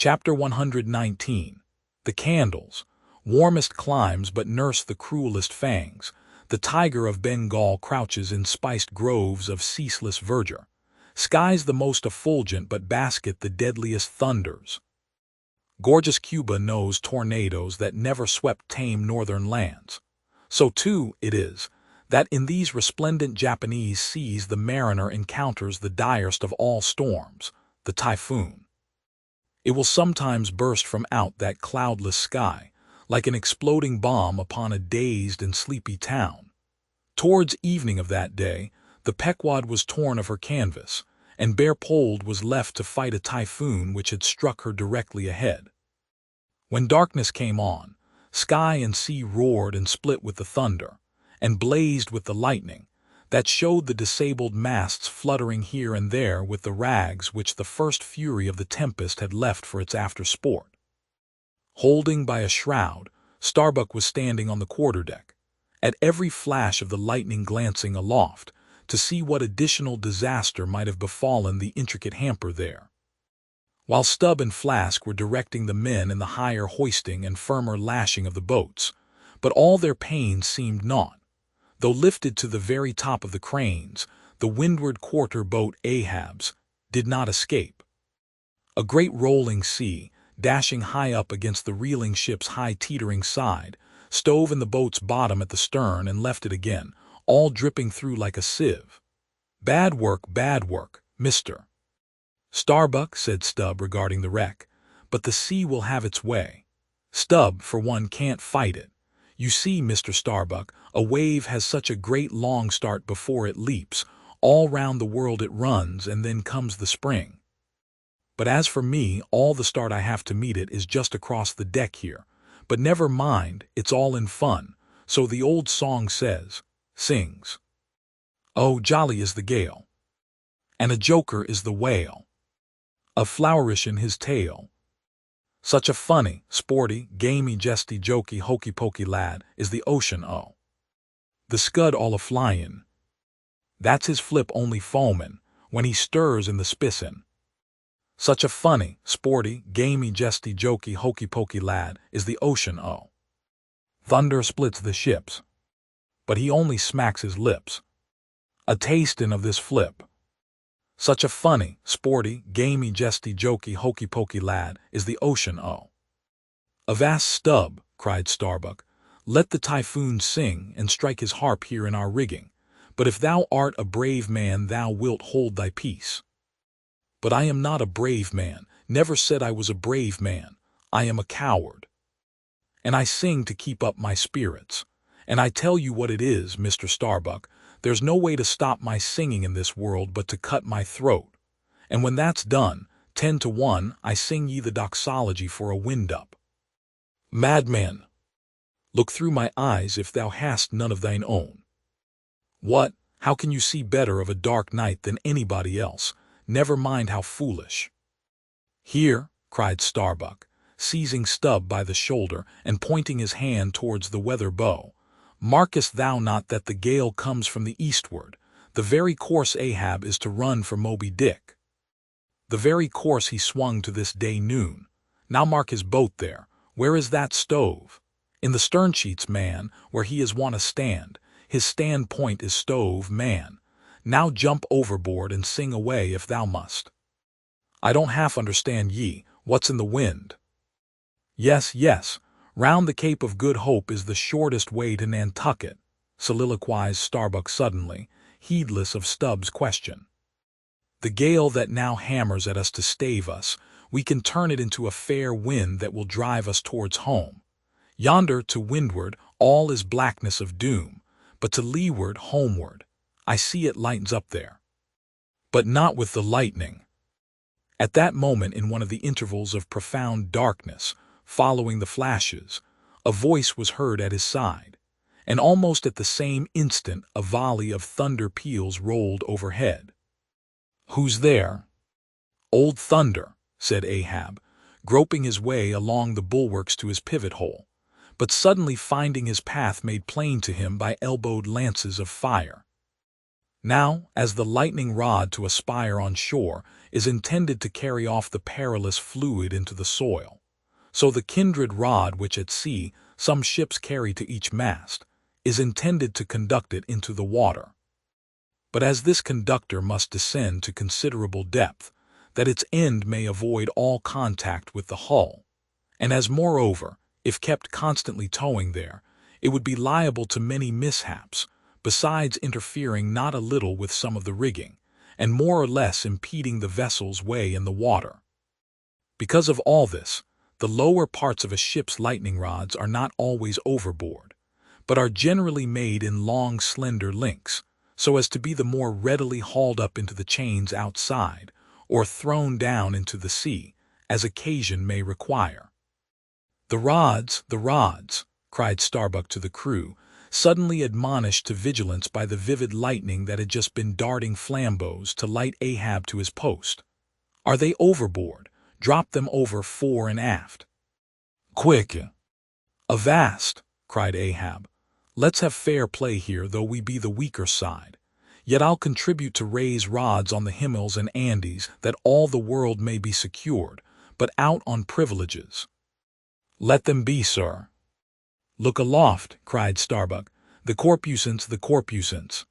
Chapter 119. The Candles. Warmest climes but nurse the cruelest fangs. The tiger of Bengal crouches in spiced groves of ceaseless verdure. Skies the most effulgent but basket the deadliest thunders. Gorgeous Cuba knows tornadoes that never swept tame northern lands. So too it is that in these resplendent Japanese seas the mariner encounters the direst of all storms, the typhoon. It will sometimes burst from out that cloudless sky, like an exploding bomb upon a dazed and sleepy town. Towards evening of that day, the Pequod was torn of her canvas, and bare-poled was left to fight a typhoon which had struck her directly ahead. When darkness came on, sky and sea roared and split with the thunder, and blazed with the lightning, that showed the disabled masts fluttering here and there with the rags which the first fury of the tempest had left for its after-sport. Holding by a shroud, Starbuck was standing on the quarterdeck, at every flash of the lightning glancing aloft, to see what additional disaster might have befallen the intricate hamper there. While Stubb and Flask were directing the men in the higher hoisting and firmer lashing of the boats, but all their pains seemed naught. Though lifted to the very top of the cranes, the windward quarter boat Ahab's did not escape. A great rolling sea, dashing high up against the reeling ship's high teetering side, stove in the boat's bottom at the stern and left it again, all dripping through like a sieve. Bad work, Mr. Starbuck, said Stubb regarding the wreck, but the sea will have its way. Stubb, for one, can't fight it. You see, Mr. Starbuck, a wave has such a great long start before it leaps, all round the world it runs, and then comes the spring. But as for me, all the start I have to meet it is just across the deck here. But never mind, it's all in fun, so the old song sings. Oh, jolly is the gale, and a joker is the whale, a flourish in his tail. Such a funny, sporty, gamey, jesty, jokey, hokey-pokey lad is the ocean, oh. The scud all a-flyin'. That's his flip only foamin' when he stirs in the spissin'. Such a funny, sporty, gamey, jesty, jokey, hokey-pokey lad is the ocean, oh. Thunder splits the ships, but he only smacks his lips, a tastin' of this flip. Such a funny, sporty, gamey, jesty, jokey, hokey-pokey lad is the ocean, oh. Avast, Stubb, cried Starbuck, let the typhoon sing and strike his harp here in our rigging, but if thou art a brave man thou wilt hold thy peace. But I am not a brave man, never said I was a brave man, I am a coward. And I sing to keep up my spirits, and I tell you what it is, Mr. Starbuck, there's no way to stop my singing in this world but to cut my throat. And when that's done, 10 to 1, I sing ye the doxology for a wind-up. Madman, look through my eyes if thou hast none of thine own. What, how can you see better of a dark night than anybody else? Never mind how foolish. Here, cried Starbuck, seizing Stubb by the shoulder and pointing his hand towards the weather bow, markest thou not that the gale comes from the eastward, the very course Ahab is to run for Moby Dick? The very course he swung to this day noon. Now mark his boat there. Where is that stove? In the stern sheets, man, where he is wont to stand. His stand point is stove, man. Now jump overboard and sing away if thou must. I don't half understand ye. What's in the wind? Yes, round the Cape of Good Hope is the shortest way to Nantucket, soliloquized Starbuck suddenly, heedless of Stubb's question. The gale that now hammers at us to stave us, we can turn it into a fair wind that will drive us towards home. Yonder to windward all is blackness of doom, but to leeward, homeward, I see it lightens up there. But not with the lightning. At that moment, in one of the intervals of profound darkness, following the flashes, a voice was heard at his side, and almost at the same instant a volley of thunder peals rolled overhead. Who's there? Old Thunder, said Ahab, groping his way along the bulwarks to his pivot hole, but suddenly finding his path made plain to him by elbowed lances of fire. Now, as the lightning rod to a spire on shore, is intended to carry off the perilous fluid into the soil. So the kindred rod which at sea some ships carry to each mast is intended to conduct it into the water. But as this conductor must descend to considerable depth, that its end may avoid all contact with the hull, and as moreover, if kept constantly towing there, it would be liable to many mishaps, besides interfering not a little with some of the rigging, and more or less impeding the vessel's way in the water. Because of all this, the lower parts of a ship's lightning rods are not always overboard, but are generally made in long, slender links, so as to be the more readily hauled up into the chains outside, or thrown down into the sea, as occasion may require. The rods, cried Starbuck to the crew, suddenly admonished to vigilance by the vivid lightning that had just been darting flambeaux to light Ahab to his post. Are they overboard? Drop them over fore and aft. Quick! Avast! Cried Ahab. Let's have fair play here, though we be the weaker side. Yet I'll contribute to raise rods on the Himmels and Andes, that all the world may be secured, but out on privileges. Let them be, sir. Look aloft, cried Starbuck. The corpusants.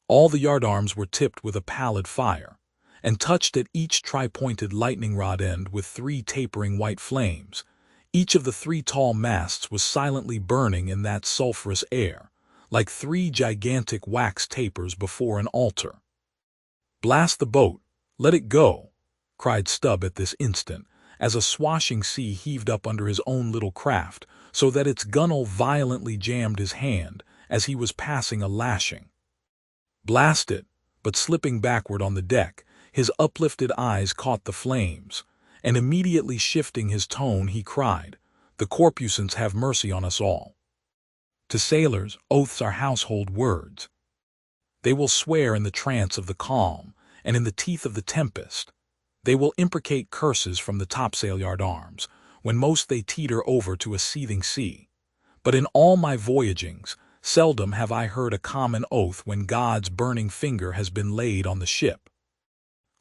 All the yardarms were tipped with a pallid fire, and touched at each tri-pointed lightning rod end with 3 tapering white flames. Each of the 3 tall masts was silently burning in that sulphurous air, like 3 gigantic wax tapers before an altar. Blast the boat! Let it go! Cried Stubb at this instant, as a swashing sea heaved up under his own little craft, so that its gunwale violently jammed his hand as he was passing a lashing. Blast it! But slipping backward on the deck, his uplifted eyes caught the flames, and immediately shifting his tone he cried, "The corpusants have mercy on us all. To sailors, oaths are household words. They will swear in the trance of the calm, and in the teeth of the tempest. They will imprecate curses from the topsail-yard arms, when most they teeter over to a seething sea. But in all my voyagings, seldom have I heard a common oath when God's burning finger has been laid on the ship.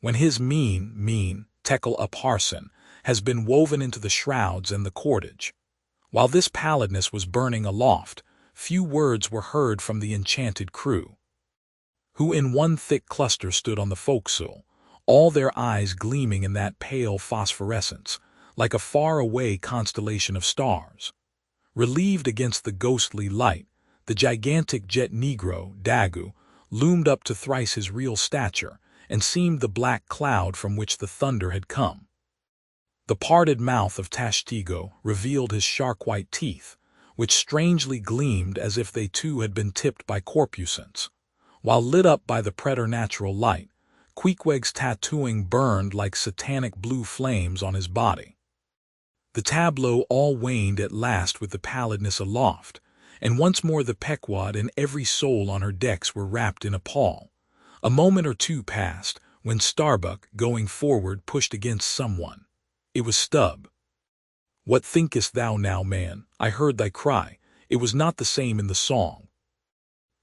When his mean, Tekel Upharsin, has been woven into the shrouds and the cordage. While this pallidness was burning aloft, few words were heard from the enchanted crew, who in one thick cluster stood on the forecastle, all their eyes gleaming in that pale phosphorescence, like a far-away constellation of stars. Relieved against the ghostly light, the gigantic jet negro, Dagu, loomed up to thrice his real stature, and seemed the black cloud from which the thunder had come. The parted mouth of Tashtigo revealed his shark-white teeth, which strangely gleamed as if they too had been tipped by corpusants, while lit up by the preternatural light, Queequeg's tattooing burned like satanic blue flames on his body. The tableau all waned at last with the pallidness aloft, and once more the Pequod and every soul on her decks were wrapped in a pall. A moment or two passed, when Starbuck, going forward, pushed against someone. It was Stubb. "What thinkest thou now, man? I heard thy cry. It was not the same in the song."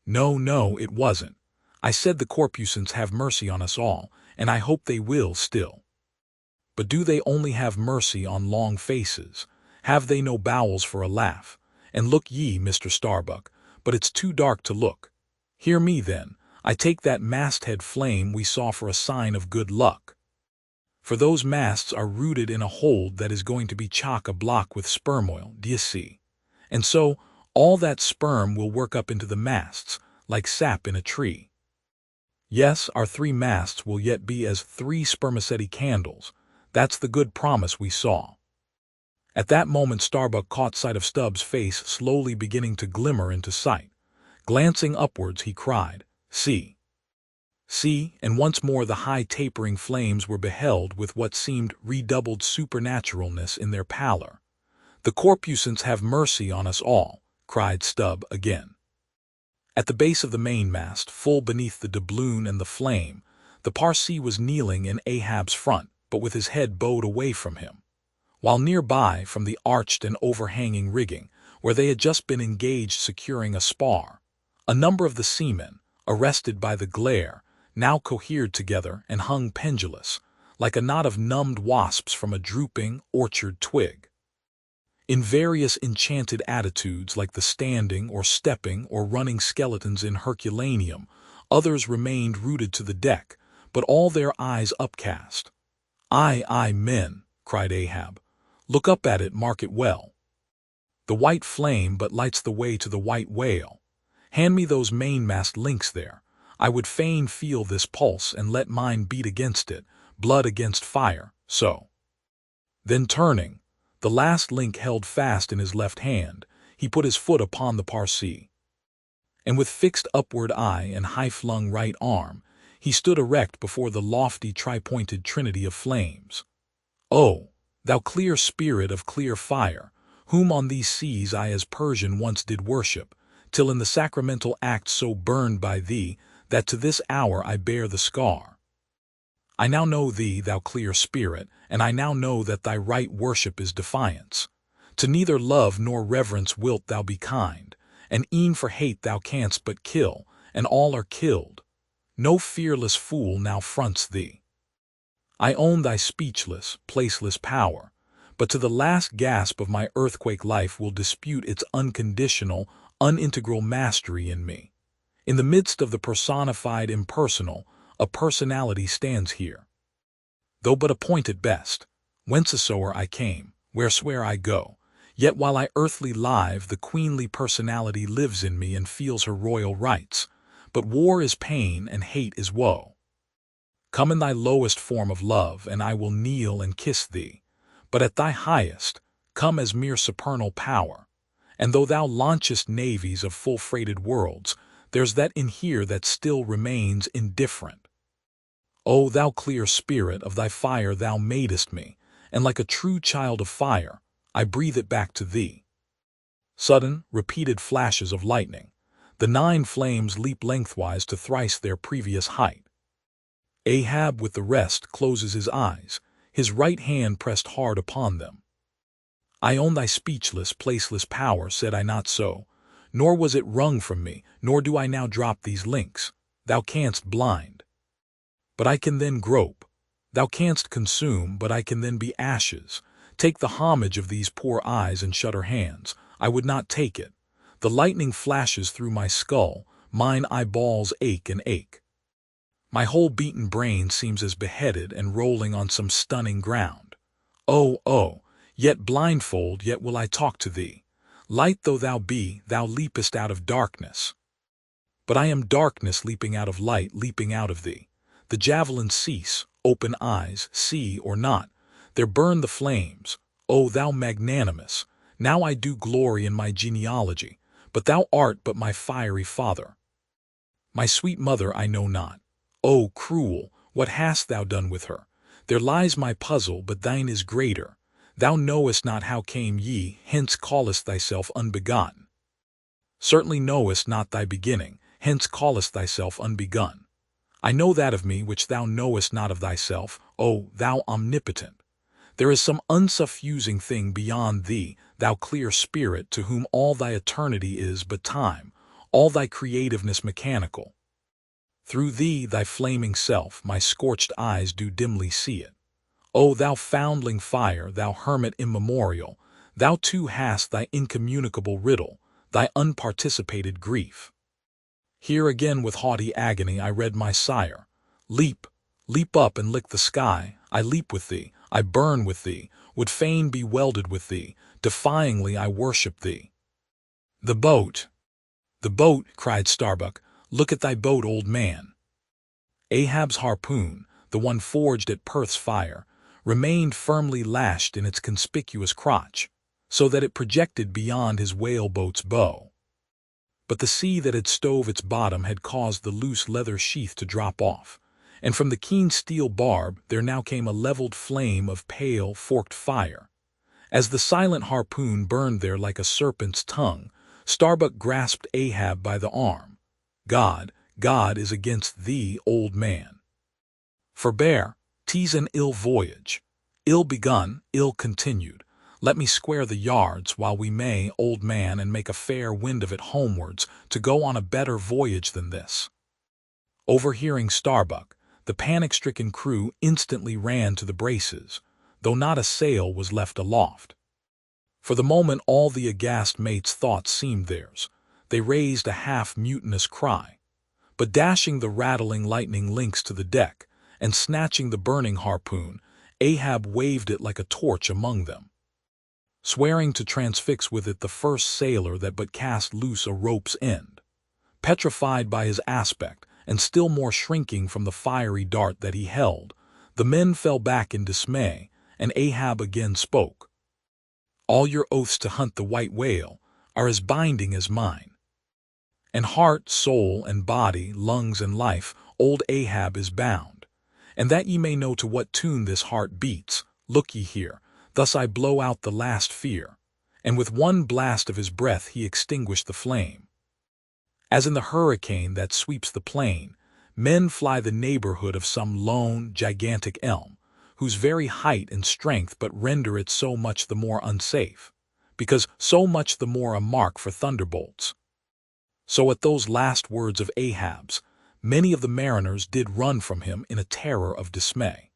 No, it wasn't. I said the corpusants have mercy on us all, and I hope they will still. But do they only have mercy on long faces? Have they no bowels for a laugh? And look ye, Mr. Starbuck, but it's too dark to look. Hear me, then. I take that masthead flame we saw for a sign of good luck. For those masts are rooted in a hold that is going to be chock-a-block with sperm oil, d'ye see? And so all that sperm will work up into the masts, like sap in a tree. Yes, our 3 masts will yet be as 3 spermaceti candles. That's the good promise we saw." At that moment Starbuck caught sight of Stubb's face slowly beginning to glimmer into sight. Glancing upwards, he cried, "See! See!" and once more the high tapering flames were beheld with what seemed redoubled supernaturalness in their pallor. "The corpusants have mercy on us all," cried Stubb again. At the base of the mainmast, full beneath the doubloon and the flame, the Parsee was kneeling in Ahab's front, but with his head bowed away from him, while nearby, from the arched and overhanging rigging, where they had just been engaged securing a spar, a number of the seamen, arrested by the glare, now cohered together and hung pendulous, like a knot of numbed wasps from a drooping orchard twig. In various enchanted attitudes like the standing or stepping or running skeletons in Herculaneum, others remained rooted to the deck, but all their eyes upcast. "Aye, men," cried Ahab. "Look up at it, mark it well. The white flame but lights the way to the white whale. Hand me those mainmast links there. I would fain feel this pulse and let mine beat against it, blood against fire, so." Then turning, the last link held fast in his left hand, he put his foot upon the Parsi. And with fixed upward eye and high-flung right arm, he stood erect before the lofty tri-pointed trinity of flames. "Oh, thou clear spirit of clear fire, whom on these seas I as Persian once did worship, till in the sacramental act so burned by thee, that to this hour I bear the scar. I now know thee, thou clear spirit, and I now know that thy right worship is defiance. To neither love nor reverence wilt thou be kind, and e'en for hate thou canst but kill, and all are killed. No fearless fool now fronts thee. I own thy speechless, placeless power, but to the last gasp of my earthquake life will dispute its unconditional, unintegral mastery in me. In the midst of the personified impersonal, a personality stands here. Though but a point at best, whencesoe'er I came, wheresoe'er I go, yet while I earthly live, the queenly personality lives in me and feels her royal rights. But war is pain and hate is woe. Come in thy lowest form of love, and I will kneel and kiss thee. But at thy highest, come as mere supernal power. And though thou launchest navies of full-freighted worlds, there's that in here that still remains indifferent. O thou clear spirit, of thy fire thou madest me, and like a true child of fire, I breathe it back to thee." Sudden, repeated flashes of lightning. The 9 flames leap lengthwise to thrice their previous height. Ahab with the rest closes his eyes, his right hand pressed hard upon them. "I own thy speechless, placeless power, said I not so? Nor was it wrung from me, nor do I now drop these links. Thou canst blind, but I can then grope. Thou canst consume, but I can then be ashes. Take the homage of these poor eyes and shudder hands. I would not take it. The lightning flashes through my skull, mine eyeballs ache and ache. My whole beaten brain seems as beheaded and rolling on some stunning ground. Oh, yet blindfold, yet will I talk to thee. Light though thou be, thou leapest out of darkness. But I am darkness leaping out of light, leaping out of thee. The javelins cease, open eyes, see or not, there burn the flames. O thou magnanimous, now I do glory in my genealogy, but thou art but my fiery father. My sweet mother I know not. O cruel, what hast thou done with her? There lies my puzzle, but thine is greater. Thou knowest not how came ye, hence callest thyself unbegotten. Certainly knowest not thy beginning, hence callest thyself unbegun. I know that of me which thou knowest not of thyself, O thou omnipotent. There is some unsuffusing thing beyond thee, thou clear spirit, to whom all thy eternity is but time, all thy creativeness mechanical. Through thee, thy flaming self, my scorched eyes do dimly see it. O thou foundling fire, thou hermit immemorial, thou too hast thy incommunicable riddle, thy unparticipated grief. Here again with haughty agony I read my sire. Leap, leap up and lick the sky, I leap with thee, I burn with thee, would fain be welded with thee, defyingly I worship thee. The boat, cried Starbuck, look at thy boat, old man. Ahab's harpoon, the one forged at Perth's fire, remained firmly lashed in its conspicuous crotch, so that it projected beyond his whaleboat's bow. But the sea that had stove its bottom had caused the loose leather sheath to drop off, and from the keen steel barb there now came a leveled flame of pale, forked fire. As the silent harpoon burned there like a serpent's tongue, Starbuck grasped Ahab by the arm. God is against thee, old man. Forbear, 'tis an ill voyage, ill begun, ill continued. Let me square the yards while we may, old man, and make a fair wind of it homewards to go on a better voyage than this. Overhearing Starbuck, The panic-stricken crew instantly ran to the braces, though not a sail was left aloft. For the moment all the aghast mates' thoughts seemed theirs. They raised a half-mutinous cry. But dashing the rattling lightning links to the deck, and snatching the burning harpoon, Ahab waved it like a torch among them, swearing to transfix with it the first sailor that but cast loose a rope's end. Petrified by his aspect, and still more shrinking from the fiery dart that he held, the men fell back in dismay, and Ahab again spoke. "All your oaths to hunt the white whale are as binding as mine. And heart, soul, and body, lungs, and life, old Ahab is bound. And that ye may know to what tune this heart beats, look ye here, thus I blow out the last fear." And with one blast of his breath he extinguished the flame. As in the hurricane that sweeps the plain, men fly the neighborhood of some lone, gigantic elm, whose very height and strength but render it so much the more unsafe, because so much the more a mark for thunderbolts. So at those last words of Ahab's, many of the mariners did run from him in a terror of dismay.